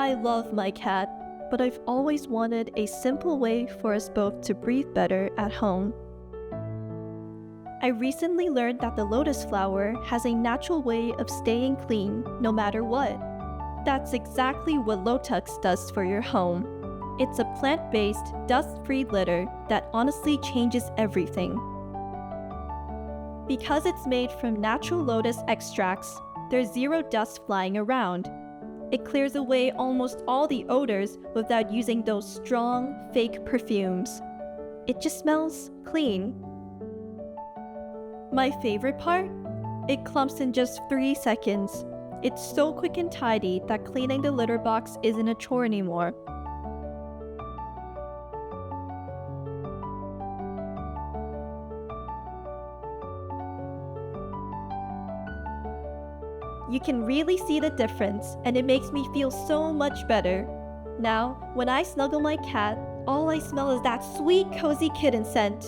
I love my cat, but I've always wanted a simple way for us both to breathe better at home. I recently learned that the lotus flower has a natural way of staying clean no matter what. That's exactly what Lotux does for your home. It's a plant-based, dust-free litter that honestly changes everything. Because it's made from natural lotus extracts, there's zero dust flying around. It clears away almost all the odors without using those strong, fake perfumes. It just smells clean. My favorite part? It clumps in just 3 seconds. It's so quick and tidy that cleaning the litter box isn't a chore anymore. You can really see the difference, and it makes me feel so much better. Now, when I snuggle my cat, all I smell is that sweet, cozy kitten scent.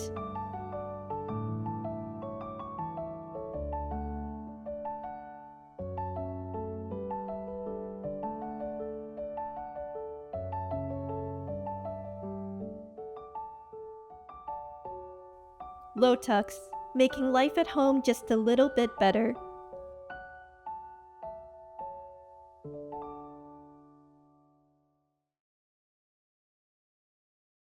Lotux, making life at home just a little bit better.